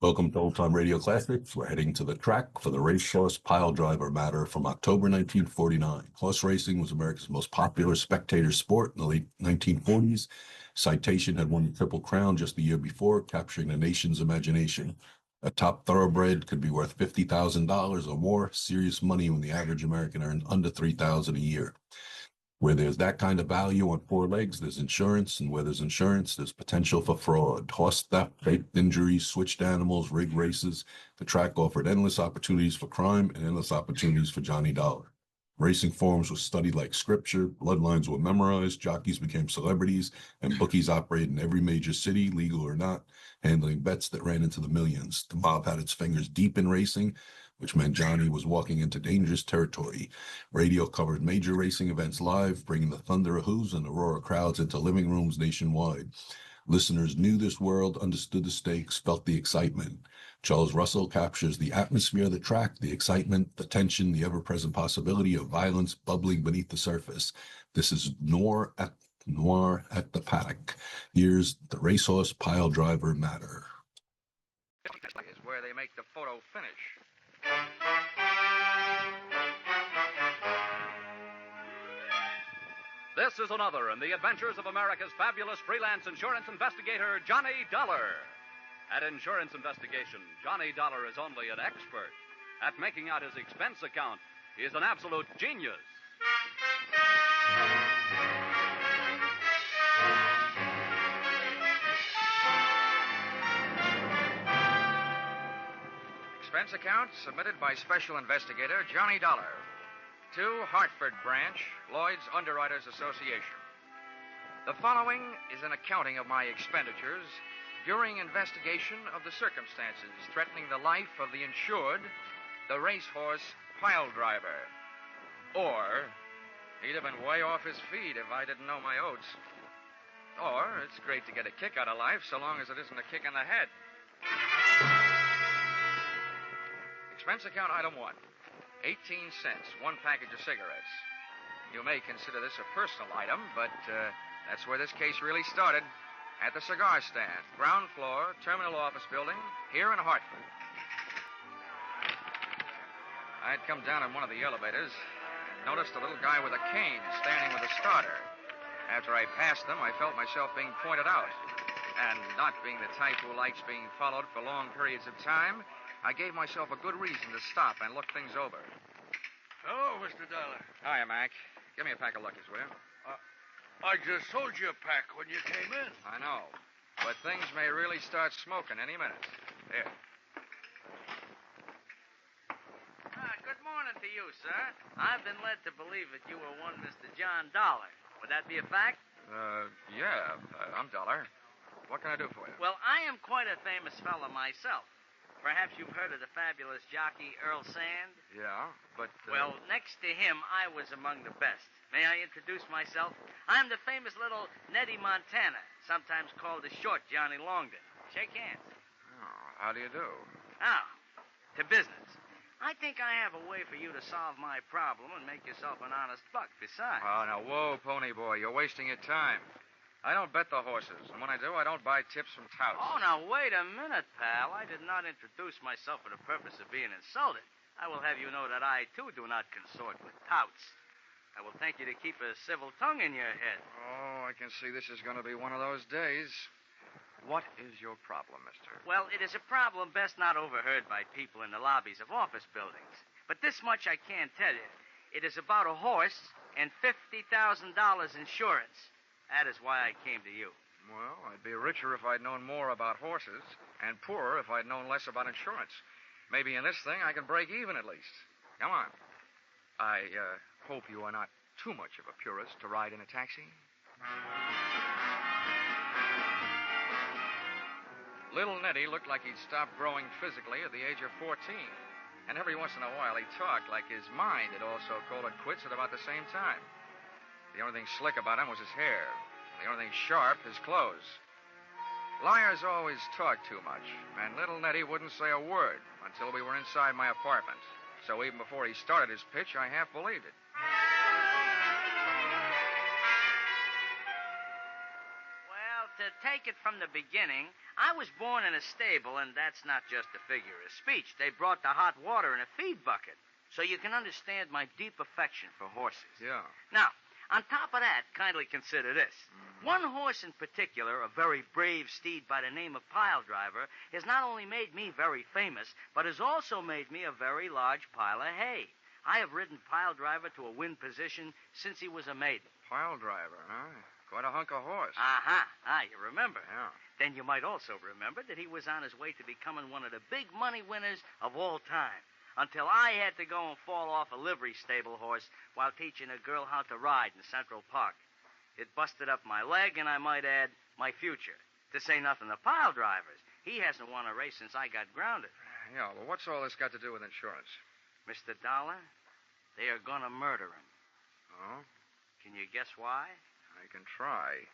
Welcome to Old Time Radio Classics. We're heading to the track for the Racehorse Piledriver matter from October 1949. Horse racing was America's most popular spectator sport in the late 1940s. Citation had won the Triple Crown just the year before, capturing the nation's imagination. A top thoroughbred could be worth $50,000 or more, serious money when the average American earned under $3,000 a year. Where there's that kind of value on four legs, there's insurance, and where there's insurance, there's potential for fraud. Horse theft, faked injuries, switched animals, rigged races. The track offered endless opportunities for crime and endless opportunities for Johnny Dollar. Racing forms were studied like scripture, bloodlines were memorized, jockeys became celebrities, and bookies operated in every major city, legal or not, handling bets that ran into the millions. The mob had its fingers deep in racing, which meant Johnny was walking into dangerous territory. Radio covered major racing events live, bringing the thunder of hooves and the roar of crowds into living rooms nationwide. Listeners knew this world, understood the stakes, felt the excitement. Charles Russell captures the atmosphere of the track, the excitement, the tension, the ever-present possibility of violence bubbling beneath the surface. This is noir at the paddock. Here's the Racehorse Piledriver matter. Is where they make the photo finish. This is another in the adventures of America's fabulous freelance insurance investigator, Johnny Dollar. At insurance investigation, Johnny Dollar is only an expert. At making out his expense account, he is an absolute genius. Expense account submitted by Special Investigator Johnny Dollar to Hartford Branch, Lloyd's Underwriters Association. The following is an accounting of my expenditures during investigation of the circumstances threatening the life of the insured, the Racehorse Piledriver. Or, he'd have been way off his feet if I didn't know my oats. Or, it's great to get a kick out of life so long as it isn't a kick in the head. Expense account item 1. 18 cents, one package of cigarettes. You may consider this a personal item, but that's where this case really started. At the cigar stand, ground floor, terminal office building, here in Hartford. I'd come down in one of the elevators and noticed a little guy with a cane standing with a starter. After I passed them, I felt myself being pointed out. And not being the type who likes being followed for long periods of time, I gave myself a good reason to stop and look things over. Hello, Mr. Dollar. Hiya, Mac. Give me a pack of Luckies, will you? I just sold you a pack when you came in. I know. But things may really start smoking any minute. Here. Good morning to you, sir. I've been led to believe that you were one Mr. John Dollar. Would that be a fact? Yeah. I'm Dollar. What can I do for you? Well, I am quite a famous fellow myself. Perhaps you've heard of the fabulous jockey Earl Sand? Yeah, but... Well, next to him, I was among the best. May I introduce myself? I'm the famous little Nettie Montana, sometimes called the short Johnny Longden. Shake hands. Oh, how do you do? Now, to business. I think I have a way for you to solve my problem and make yourself an honest buck besides. Oh, now, whoa, pony boy, you're wasting your time. I don't bet the horses, and when I do, I don't buy tips from touts. Oh, now, wait a minute, pal. I did not introduce myself for the purpose of being insulted. I will have you know that I, too, do not consort with touts. I will thank you to keep a civil tongue in your head. Oh, I can see this is going to be one of those days. What is your problem, mister? Well, it is a problem best not overheard by people in the lobbies of office buildings. But this much I can tell you. It is about a horse and $50,000 insurance. That is why I came to you. Well, I'd be richer if I'd known more about horses, and poorer if I'd known less about insurance. Maybe in this thing I can break even at least. Come on. I hope you are not too much of a purist to ride in a taxi. Little Nettie looked like he'd stopped growing physically at the age of 14. And every once in a while he talked like his mind had also called it quits at about the same time. The only thing slick about him was his hair. The only thing sharp, his clothes. Liars always talk too much, and little Nettie wouldn't say a word until we were inside my apartment. So even before he started his pitch, I half believed it. Well, to take take it from the beginning, I was born in a stable, and that's not just a figure of speech. They brought the hot water in a feed bucket, so you can understand my deep affection for horses. Yeah. Now, on top of that, kindly consider this. One horse in particular, a very brave steed by the name of Piledriver, has not only made me very famous, but has also made me a very large pile of hay. I have ridden Piledriver to a win position since he was a maiden. Piledriver, huh? Quite a hunk of horse. You remember? Yeah. Then you might also remember that he was on his way to becoming one of the big money winners of all time, until I had to go and fall off a livery stable horse while teaching a girl how to ride in Central Park. It busted up my leg, and I might add, my future. To say nothing of Piledriver's. He hasn't won a race since I got grounded. Yeah, well, what's all this got to do with insurance? Mr. Dollar, they are going to murder him. Oh? Can you guess why? I can try.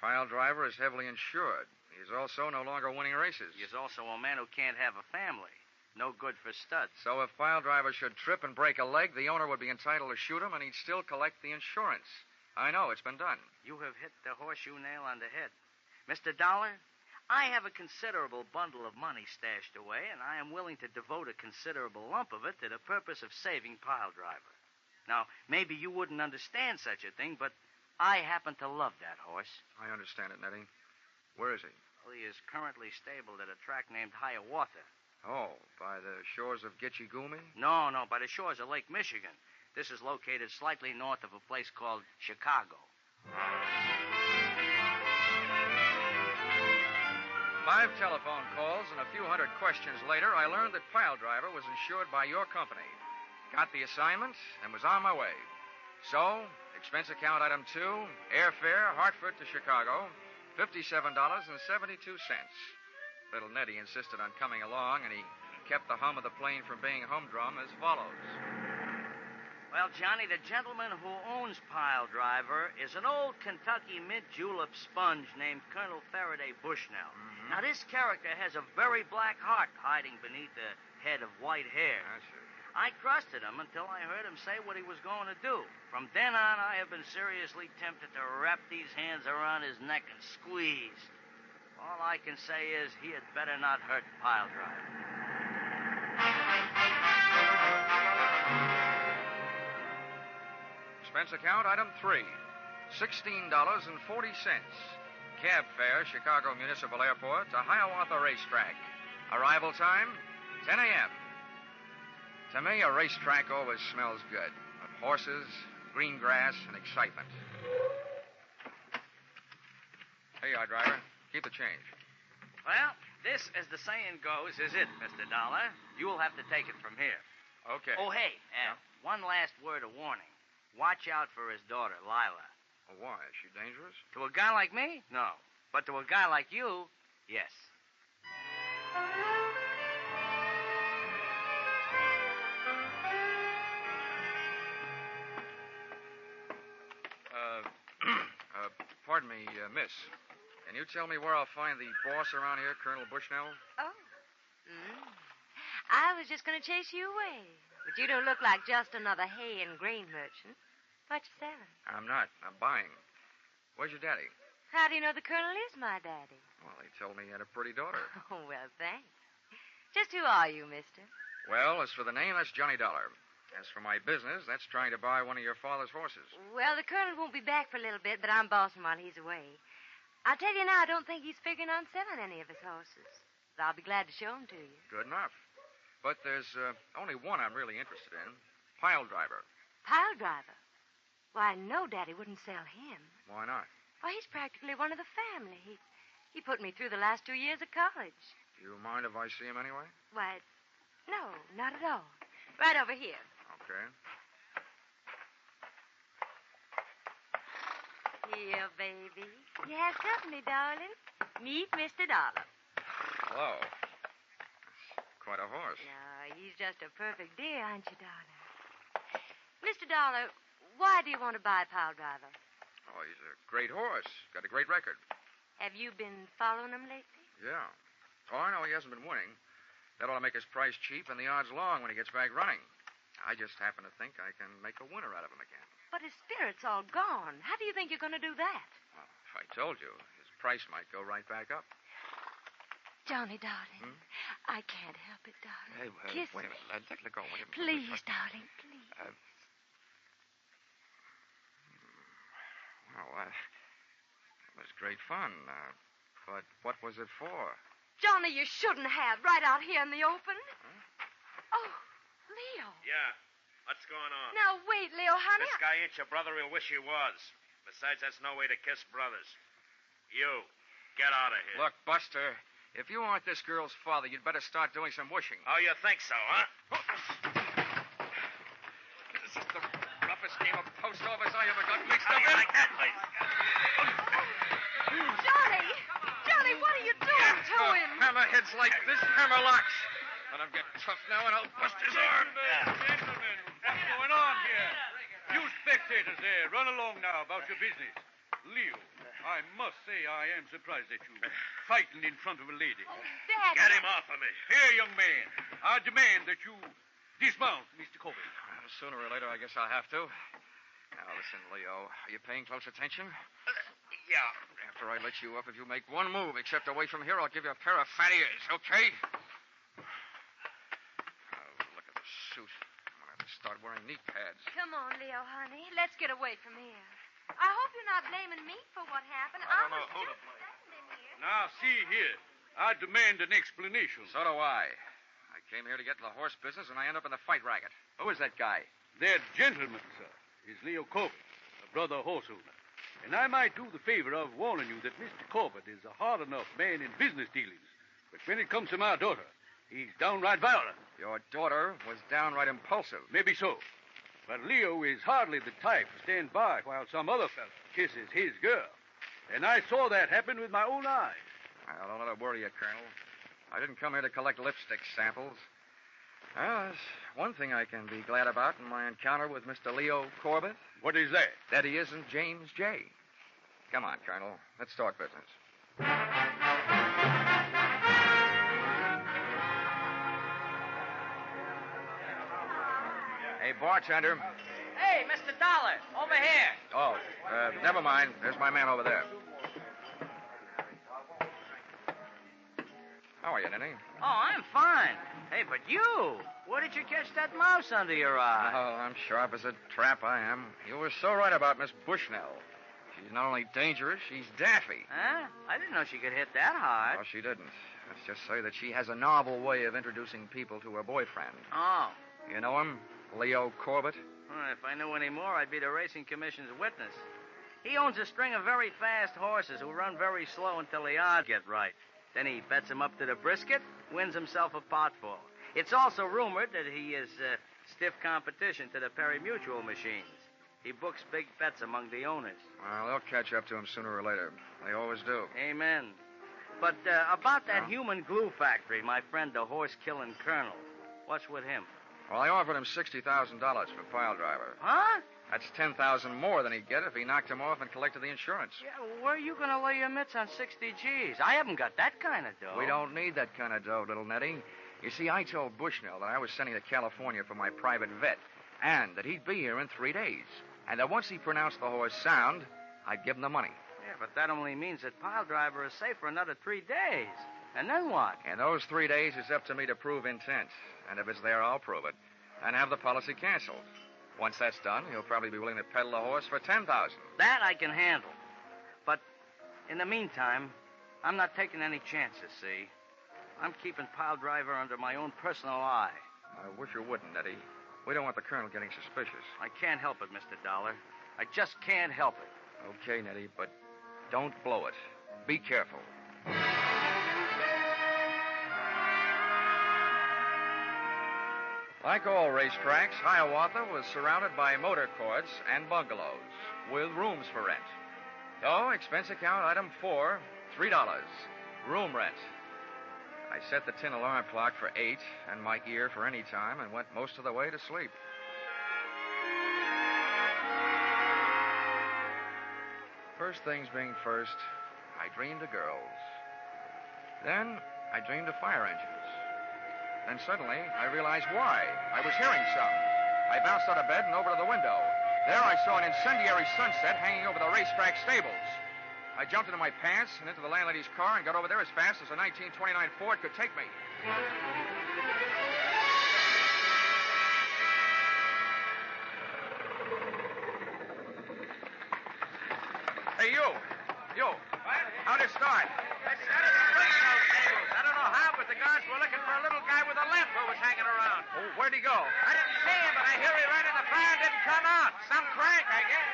Piledriver is heavily insured. He's also no longer winning races. He's also a man who can't have a family. No good for studs. So if Piledriver should trip and break a leg, the owner would be entitled to shoot him, and he'd still collect the insurance. I know, it's been done. You have hit the horseshoe nail on the head. Mr. Dollar, I have a considerable bundle of money stashed away, and I am willing to devote a considerable lump of it to the purpose of saving Piledriver. Now, maybe you wouldn't understand such a thing, but I happen to love that horse. I understand it, Nettie. Where is he? Well, he is currently stabled at a track named Hiawatha. Oh, by the shores of Gitche-Gumee? No, by the shores of Lake Michigan. This is located slightly north of a place called Chicago. 5 telephone calls and a few hundred questions later, I learned that Piledriver was insured by your company. Got the assignment and was on my way. So, expense account item 2, airfare, Hartford to Chicago, $57.72. Little Nettie insisted on coming along, and he kept the hum of the plane from being humdrum as follows. Well, Johnny, the gentleman who owns Piledriver is an old Kentucky mid-julep sponge named Colonel Faraday Bushnell. Mm-hmm. Now, this character has a very black heart hiding beneath a head of white hair. I see. I trusted him until I heard him say what he was going to do. From then on, I have been seriously tempted to wrap these hands around his neck and squeeze. All I can say is he had better not hurt Piledriver. Expense account item 3, $16.40. Cab fare, Chicago Municipal Airport to Hiawatha Racetrack. Arrival time, 10 a.m. To me, a racetrack always smells good. Of horses, green grass, and excitement. Here you are, driver. Keep the change. Well, this, as the saying goes, is it, Mr. Dollar. You'll have to take it from here. Okay. Oh, hey, one last word of warning. Watch out for his daughter, Lila. Oh, why? Is she dangerous? To a guy like me? No. But to a guy like you, yes. Pardon me, miss. Can you tell me where I'll find the boss around here, Colonel Bushnell? Oh. I was just going to chase you away. But you don't look like just another hay and grain merchant. What you selling? I'm not. I'm buying. Where's your daddy? How do you know the colonel is my daddy? Well, he told me he had a pretty daughter. Oh, well, thanks. Just who are you, mister? Well, as for the name, that's Johnny Dollar. As for my business, that's trying to buy one of your father's horses. Well, the colonel won't be back for a little bit, but I'm bossing while he's away. I'll tell you now, I don't think he's figuring on selling any of his horses. But I'll be glad to show them to you. Good enough. But there's only one I'm really interested in. Piledriver. Piledriver? Why, no, Daddy wouldn't sell him. Why not? Why, he's practically one of the family. He put me through the last 2 years of college. Do you mind if I see him anyway? Why, no, not at all. Right over here. Okay. Here, baby. You have company, darling. Meet Mr. Dollar. Hello. That's quite a horse. No, he's just a perfect dear, aren't you, darling? Mr. Dollar, why do you want to buy Piledriver? Oh, he's a great horse. Got a great record. Have you been following him lately? Yeah. Oh, I know he hasn't been winning. That ought to make his price cheap and the odds long when he gets back running. I just happen to think I can make a winner out of him again. But his spirit's all gone. How do you think you're going to do that? Well, if I told you, his price might go right back up. Johnny, darling, I can't help it, darling. Hey, Kiss wait a me. minute. Let go. Wait a minute. Please, darling, please. Well, that was great fun. But what was it for? Johnny, you shouldn't have, right out here in the open. Huh? Oh, Leo. Yeah. What's going on? Now, wait, Leo, honey. This guy ain't your brother. He'll wish he was. Besides, that's no way to kiss brothers. You, get out of here. Look, Buster, if you aren't this girl's father, you'd better start doing some wishing. Oh, you think so, huh? This is the roughest game of post office I ever got mixed How up do you in. like that, please? Johnny! Johnny, what are you doing to him? Hammerheads like this hammerlocks. Let him get tough now, and I'll bust his arm. Gentlemen, what's going on here? You spectators there, run along now about your business. Leo, I must say I am surprised at you. Fighting in front of a lady. Dad. Get him off of me. Here, young man, I demand that you dismount, Mr. Corbett. Well, sooner or later, I guess I'll have to. Now, listen, Leo, are you paying close attention? Yeah. After I let you up, if you make one move except away from here, I'll give you a pair of fat ears, okay? Oh, look at the suit. I'm going to have to start wearing knee pads. Come on, Leo, honey. Let's get away from here. I hope you're not blaming me for what happened. I don't know was who to just blame. standing here. Now, see here. I demand an explanation. So do I. I came here to get in the horse business, and I end up in the fight racket. Who is that guy? That gentleman, sir, is Leo Corbett, a brother horse owner. And I might do the favor of warning you that Mr. Corbett is a hard enough man in business dealings. But when it comes to my daughter, he's downright violent. Your daughter was downright impulsive. Maybe so. But Leo is hardly the type to stand by while some other fellow kisses his girl. And I saw that happen with my own eyes. Well, don't let it worry you, Colonel. I didn't come here to collect lipstick samples. Well, there's one thing I can be glad about in my encounter with Mr. Leo Corbett. What is that? That he isn't James J. Come on, Colonel. Let's talk business. Hey, bartender. Hey, Mr. Dollar, over here. Oh, never mind. There's my man over there. How are you, Nenny? Oh, I'm fine. Hey, but you, where did you catch that mouse under your eye? Oh, I'm sharp as a trap, I am. You were so right about Miss Bushnell. She's not only dangerous, she's daffy. Huh? I didn't know she could hit that hard. Oh, she didn't. Let's just say that she has a novel way of introducing people to her boyfriend. Oh. You know him? Leo Corbett? Well, if I knew any more, I'd be the racing commission's witness. He owns a string of very fast horses who run very slow until the odds get right. Then he bets them up to the brisket, wins himself a potful. It's also rumored that he is stiff competition to the Perry Mutual machines. He books big bets among the owners. Well, they'll catch up to him sooner or later. They always do. Amen. But about that human glue factory, my friend, the horse-killing colonel. What's with him? Well, I offered him $60,000 for Piledriver. Huh? That's $10,000 more than he'd get if he knocked him off and collected the insurance. Yeah, where are you going to lay your mitts on 60 G's? I haven't got that kind of dough. We don't need that kind of dough, little Nettie. You see, I told Bushnell that I was sending to California for my private vet, and that he'd be here in 3 days. And that once he pronounced the horse sound, I'd give him the money. Yeah, but that only means that Piledriver is safe for another 3 days. And then what? And those 3 days is up to me to prove intent. And if it's there, I'll prove it. And have the policy canceled. Once that's done, he'll probably be willing to peddle the horse for $10,000. That I can handle. But in the meantime, I'm not taking any chances, see? I'm keeping Piledriver under my own personal eye. I wish you wouldn't, Nettie. We don't want the colonel getting suspicious. I can't help it, Mr. Dollar. I just can't help it. Okay, Nettie, but don't blow it. Be careful. Like all racetracks, Hiawatha was surrounded by motor courts and bungalows with rooms for rent. So, expense account item 4, $3, room rent. I set the tin alarm clock for 8 and my ear for any time and went most of the way to sleep. First things being first, I dreamed of girls. Then I dreamed of fire engines. Then suddenly, I realized why. I was hearing some. I bounced out of bed and over to the window. There I saw an incendiary sunset hanging over the racetrack stables. I jumped into my pants and into the landlady's car and got over there as fast as a 1929 Ford could take me. Hey, you. How'd it start? I started swinging those tables. I don't know how, but the guards were looking for a little guy with a limp who was hanging around. Oh, where'd he go? I didn't see him, but I hear he ran in the fire and didn't come out. Some crank, I guess.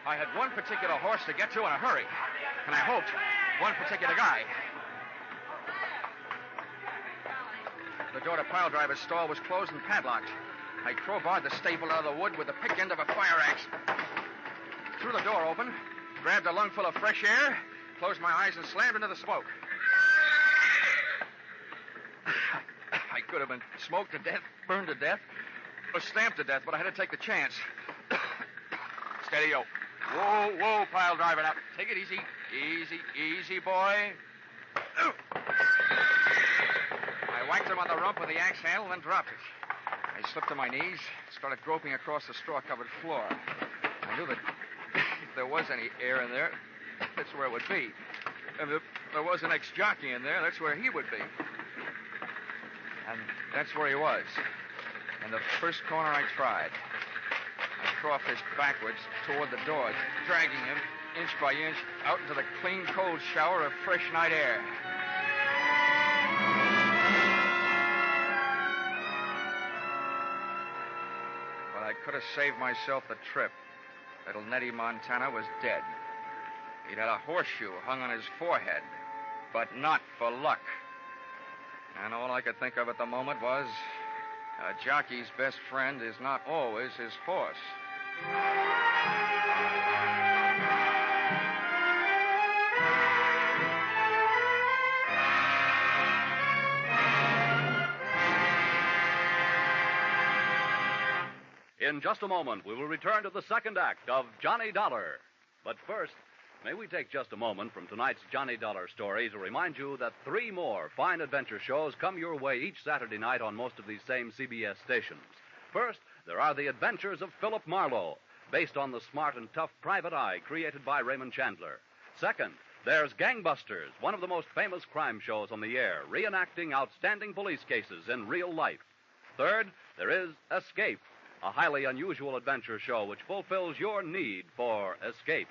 I had one particular horse to get to in a hurry, and I hoped one particular guy. The door to Piledriver's stall was closed and padlocked. I crowbarred the stable out of the wood with the pick end of a fire axe. Threw the door open, grabbed a lungful of fresh air, closed my eyes, and slammed into the smoke. I could have been smoked to death, burned to death, or stamped to death, but I had to take the chance. Steady, yo. Whoa, Piledriver. Now, take it easy. Easy, boy. I whacked him on the rump with the axe handle, then dropped it. I slipped to my knees, started groping across the straw-covered floor. I knew that if there was any air in there, that's where it would be. And if there was an ex-jockey in there, that's where he would be. And that's where he was. In the first corner I tried. I crawfished backwards toward the door, dragging him, inch by inch, out into the clean, cold shower of fresh night air. But I could have saved myself the trip. Little Nettie Montana was dead. He'd had a horseshoe hung on his forehead, but not for luck. And all I could think of at the moment was, a jockey's best friend is not always his horse. In just a moment, we will return to the second act of Johnny Dollar. But first, may we take just a moment from tonight's Johnny Dollar story to remind you that 3 more fine adventure shows come your way each Saturday night on most of these same CBS stations. First, there are The Adventures of Philip Marlowe, based on the smart and tough Private Eye created by Raymond Chandler. Second, there's Gangbusters, one of the most famous crime shows on the air, reenacting outstanding police cases in real life. Third, there is Escape, a highly unusual adventure show which fulfills your need for escape.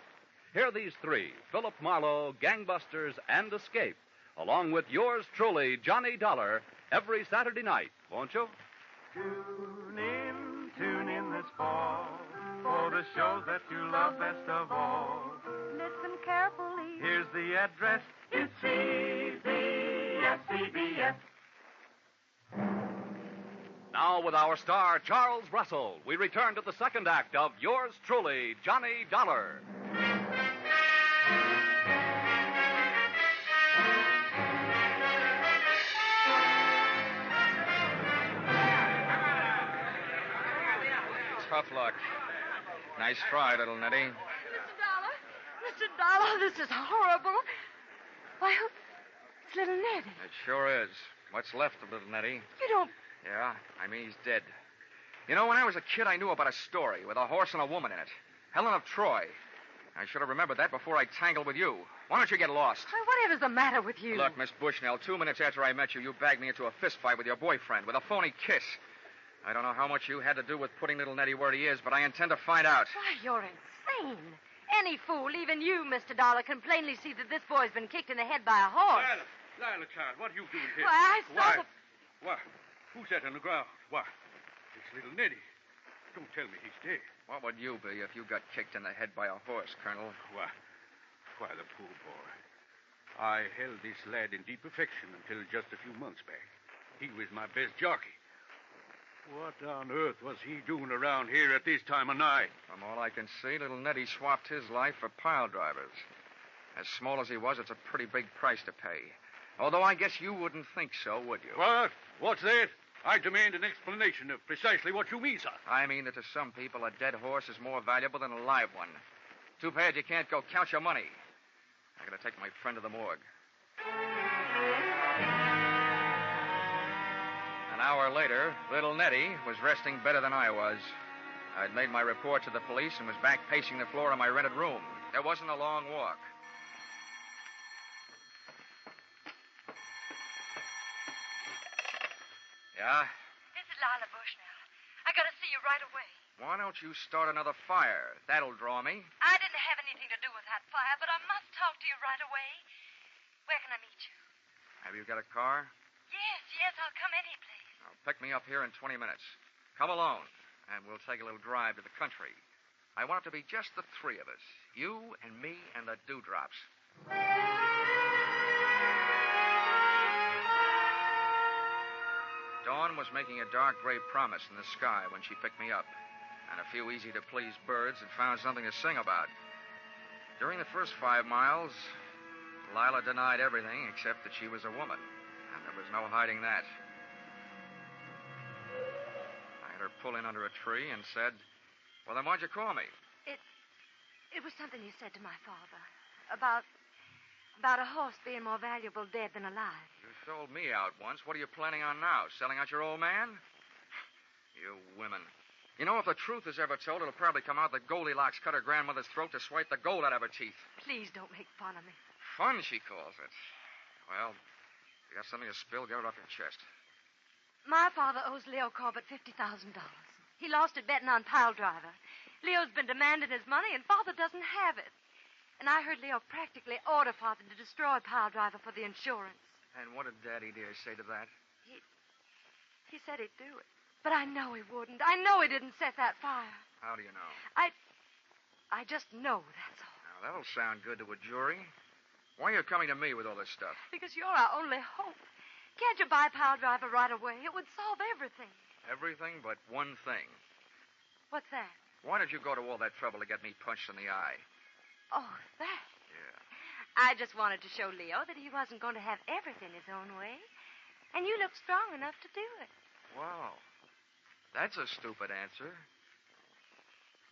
Hear these 3, Philip Marlowe, Gangbusters, and Escape, along with yours truly, Johnny Dollar, every Saturday night, won't you? Tune in this fall for the shows that you love best of all. Listen carefully. Here's the address. It's CBS. Now, with our star, Charles Russell, we return to the second act of yours truly, Johnny Dollar. Tough luck. Nice try, little Nettie. Mr. Dollar, this is horrible. Why, it's little Nettie. It sure is. What's left of little Nettie? You don't... Yeah, I mean, he's dead. You know, when I was a kid, I knew about a story with a horse and a woman in it. Helen of Troy. I should have remembered that before I tangled with you. Why don't you get lost? Why, whatever's the matter with you? Look, Miss Bushnell, 2 minutes after I met you, you bagged me into a fist fight with your boyfriend with a phony kiss. I don't know how much you had to do with putting little Nettie where he is, but I intend to find out. Why, you're insane. Any fool, even you, Mr. Dollar, can plainly see that this boy's been kicked in the head by a horse. Lila, child, what are you doing here? Why, I saw the... Why? Who's that on the ground? Why? It's little Nettie. Don't tell me he's dead. What would you be if you got kicked in the head by a horse, Colonel? Why, the poor boy. I held this lad in deep affection until just a few months back. He was my best jockey. What on earth was he doing around here at this time of night? From all I can see, little Nettie swapped his life for Piledriver's. As small as he was, it's a pretty big price to pay. Although I guess you wouldn't think so, would you? What? What's that? I demand an explanation of precisely what you mean, sir. I mean that to some people, a dead horse is more valuable than a live one. Too bad you can't go count your money. I gotta take my friend to the morgue. An hour later, little Nettie was resting better than I was. I'd made my report to the police and was back pacing the floor of my rented room. There wasn't a long walk. Yeah? This is Lila Bushnell. I gotta see you right away. Why don't you start another fire? That'll draw me. I didn't have anything to do with that fire, but I must talk to you right away. Where can I meet you? Have you got a car? Yes, I'll come any place. Now, pick me up here in 20 minutes. Come alone, and we'll take a little drive to the country. I want it to be just the three of us. You and me and the dewdrops. Dawn was making a dark gray promise in the sky when she picked me up, and a few easy-to-please birds had found something to sing about. During the first 5 miles, Lila denied everything except that she was a woman, and there was no hiding that. I had her pull in under a tree and said, "Well, then why'd you call me?" It was something you said to my father about a horse being more valuable dead than alive. You sold me out once. What are you planning on now? Selling out your old man? You women. You know, if the truth is ever told, it'll probably come out that Goldilocks cut her grandmother's throat to swipe the gold out of her teeth. Please don't make fun of me. Fun, she calls it. Well, you got something to spill, get it off your chest. My father owes Leo Corbett $50,000. He lost it betting on Piledriver. Leo's been demanding his money, and Father doesn't have it. And I heard Leo practically order Father to destroy Piledriver for the insurance. And what did Daddy dear say to that? He said he'd do it. But I know he wouldn't. I know he didn't set that fire. How do you know? I just know, that's all. Now, that'll sound good to a jury. Why are you coming to me with all this stuff? Because you're our only hope. Can't you buy Piledriver right away? It would solve everything. Everything but one thing. What's that? Why did you go to all that trouble to get me punched in the eye? Oh, that. Yeah. I just wanted to show Leo that he wasn't going to have everything his own way. And you look strong enough to do it. Wow. That's a stupid answer.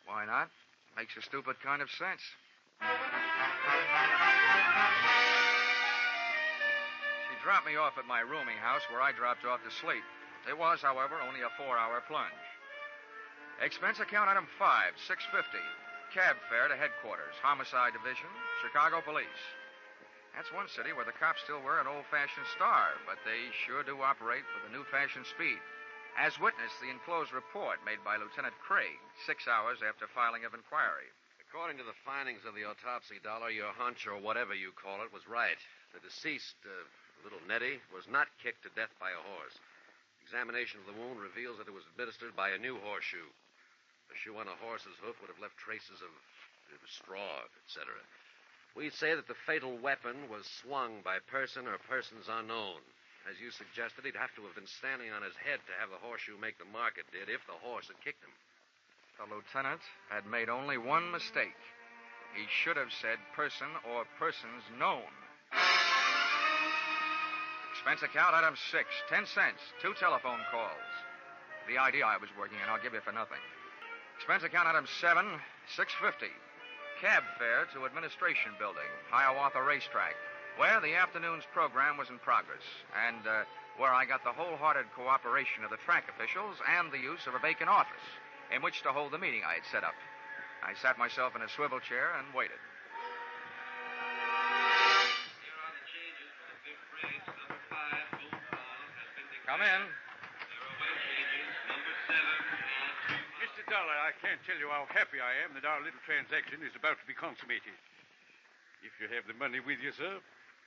Why not? Makes a stupid kind of sense. She dropped me off at my rooming house where I dropped off to sleep. It was, however, only a 4-hour plunge. Expense account item 5, $650. Cab fare to headquarters, Homicide Division, Chicago Police. That's one city where the cops still wear an old-fashioned star, but they sure do operate with a new-fashioned speed. As witness the enclosed report made by Lieutenant Craig 6 hours after filing of inquiry. According to the findings of the autopsy, Dollar, your hunch, or whatever you call it, was right. The deceased, little Nettie, was not kicked to death by a horse. Examination of the wound reveals that it was administered by a new horseshoe. A shoe on a horse's hoof would have left traces of straw, etc. We'd say that the fatal weapon was swung by person or persons unknown. As you suggested, he'd have to have been standing on his head to have the horseshoe make the mark it did if the horse had kicked him. The lieutenant had made only one mistake. He should have said person or persons known. Expense account item 6, 10 cents, 2 telephone calls. The idea I was working in, I'll give you for nothing. Expense account item 7, $650. Cab fare to Administration Building, Hiawatha Racetrack, where the afternoon's program was in progress, and where I got the wholehearted cooperation of the track officials and the use of a vacant office in which to hold the meeting I had set up. I sat myself in a swivel chair and waited. Come in. Mr. Dollar, I can't tell you how happy I am that our little transaction is about to be consummated. If you have the money with you, sir,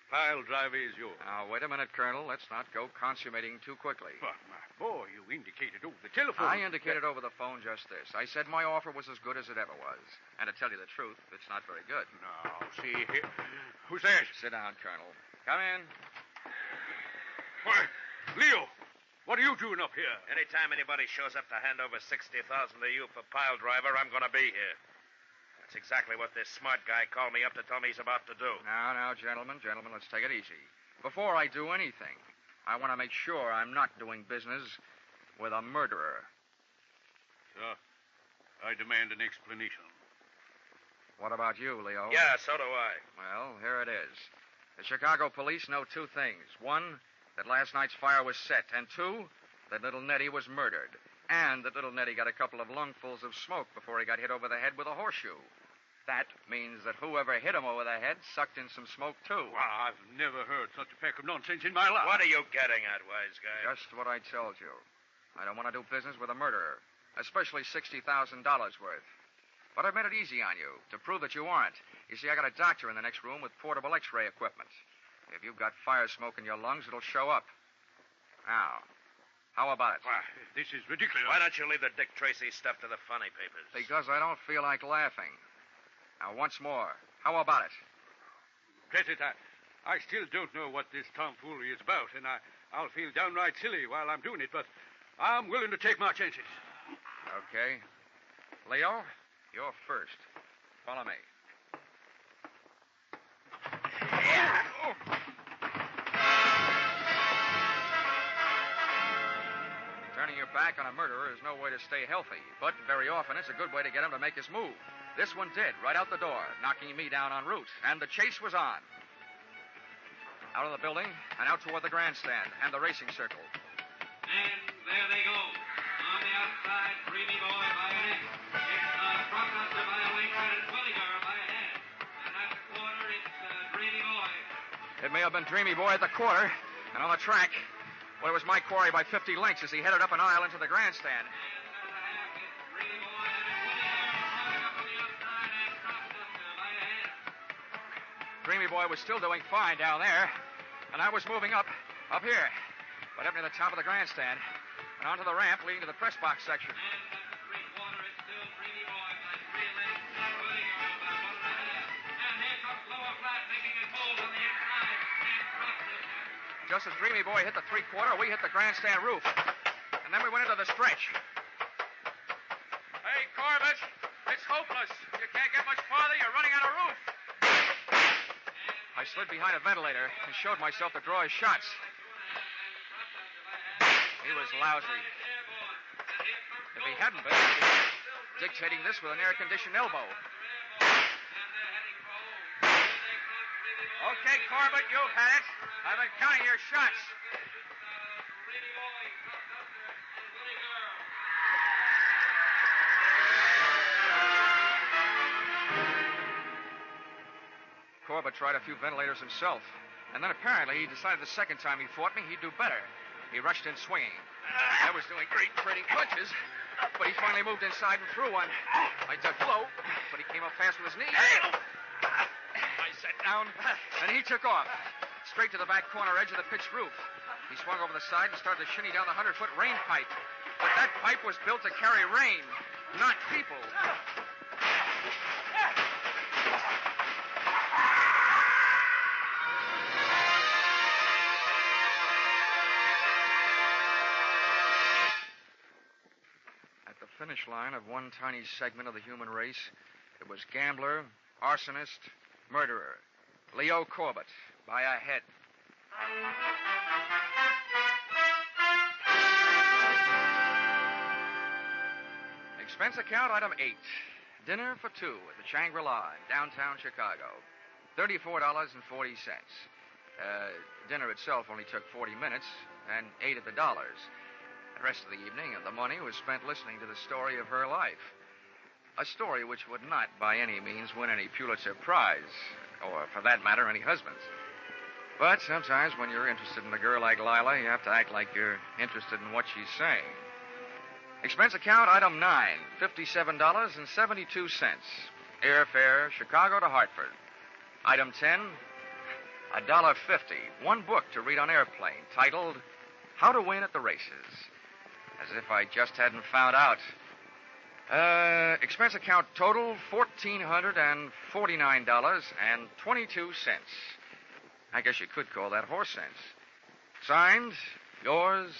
Piledriver is yours. Now, wait a minute, Colonel. Let's not go consummating too quickly. But, my boy, you indicated over the telephone. I indicated over the phone just this. I said my offer was as good as it ever was. And to tell you the truth, it's not very good. Now, see here. Who's that? Sit down, Colonel. Come in. Why, Leo, what are you doing up here? Anytime anybody shows up to hand over $60,000 to you for Piledriver, I'm going to be here. That's exactly what this smart guy called me up to tell me he's about to do. Now, gentlemen, let's take it easy. Before I do anything, I want to make sure I'm not doing business with a murderer. Sir, I demand an explanation. What about you, Leo? Yeah, so do I. Well, here it is. The Chicago police know 2 things. 1, that last night's fire was set, and 2, that little Nettie was murdered. And that little Nettie got a couple of lungfuls of smoke before he got hit over the head with a horseshoe. That means that whoever hit him over the head sucked in some smoke, too. Well, I've never heard such a pack of nonsense in my life. What are you getting at, wise guy? Just what I told you. I don't want to do business with a murderer, especially $60,000 worth. But I've made it easy on you to prove that you aren't. You see, I got a doctor in the next room with portable X-ray equipment. If you've got fire smoke in your lungs, it'll show up. Now, how about it? Why, this is ridiculous. Why don't you leave the Dick Tracy stuff to the funny papers? Because I don't feel like laughing. Now, once more, how about it? Crescent, I still don't know what this tomfoolery is about, and I'll feel downright silly while I'm doing it, but I'm willing to take my chances. Okay. Leo, you're first. Follow me. Turning your back on a murderer is no way to stay healthy, but very often it's a good way to get him to make his move. This one did, right out the door, knocking me down en route, and the chase was on. Out of the building and out toward the grandstand and the racing circle. And there they go. On the outside, Dreamy Boy by a neck. It's Brockmaster by a length, and Willie Girl by a head. And at the quarter, it's Dreamy Boy. It may have been Dreamy Boy at the quarter, and on the track, well, it was my quarry by 50 lengths as he headed up an aisle into the grandstand. Dreamy Boy was still doing fine down there, and I was moving up here, but up near the top of the grandstand, and onto the ramp leading to the press box section. Just as Dreamy Boy hit the three-quarter, we hit the grandstand roof, and then we went into the stretch. Hey, Corbett, it's hopeless. You can't get much farther. You're running out of roof. I slid behind a ventilator and showed myself to draw his shots. He was lousy. If he hadn't been, he'd be dictating this with an air-conditioned elbow. Okay, Corbett, you've had it. I've been counting your shots. Corbett tried a few ventilators himself, and then apparently he decided the second time he fought me, he'd do better. He rushed in swinging. I was doing great trading punches, but he finally moved inside and threw one. I dug low, but he came up fast with his knee. I sat down, and he took off, straight to the back corner edge of the pitched roof. He swung over the side and started to shinny down the 100-foot rain pipe. But that pipe was built to carry rain, not people. Finish line of one tiny segment of the human race, it was gambler, arsonist, murderer, Leo Corbett, by a head. Expense account item 8. Dinner for two at the Shangri-La in downtown Chicago. $34.40. Dinner itself only took 40 minutes and 8 of the dollars. The rest of the evening and the money was spent listening to the story of her life. A story which would not, by any means, win any Pulitzer Prize, or, for that matter, any husbands. But sometimes when you're interested in a girl like Lila, you have to act like you're interested in what she's saying. Expense account item 9, $57.72. Airfare, Chicago to Hartford. Item 10, $1.50. One book to read on airplane, titled How to Win at the Races. As if I just hadn't found out. Expense account total, $1,449.22. I guess you could call that horse sense. Signed, yours,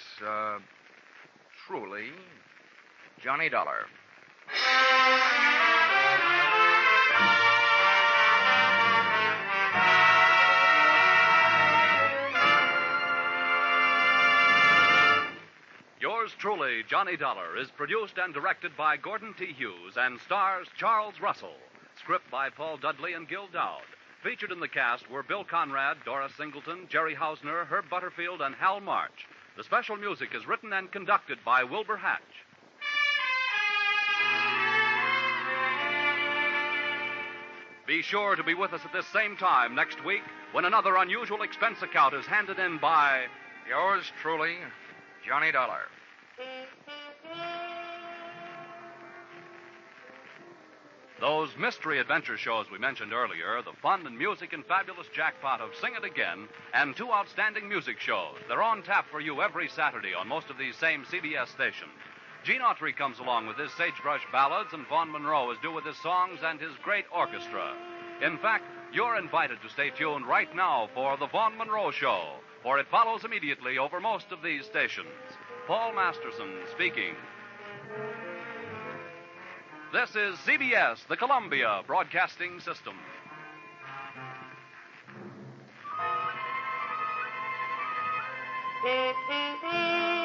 truly, Johnny Dollar. Yours truly, Johnny Dollar, is produced and directed by Gordon T. Hughes and stars Charles Russell. Script by Paul Dudley and Gil Dowd. Featured in the cast were Bill Conrad, Dora Singleton, Jerry Hausner, Herb Butterfield, and Hal March. The special music is written and conducted by Wilbur Hatch. Be sure to be with us at this same time next week when another unusual expense account is handed in by Yours truly, Johnny Dollar. Those mystery adventure shows we mentioned earlier, the fun and music and fabulous jackpot of Sing It Again, and two outstanding music shows. They're on tap for you every Saturday on most of these same CBS stations. Gene Autry comes along with his Sagebrush Ballads, and Vaughn Monroe is due with his songs and his great orchestra. In fact, you're invited to stay tuned right now for the Vaughn Monroe Show, for it follows immediately over most of these stations. Paul Masterson speaking. This is CBS, the Columbia Broadcasting System. Thank you.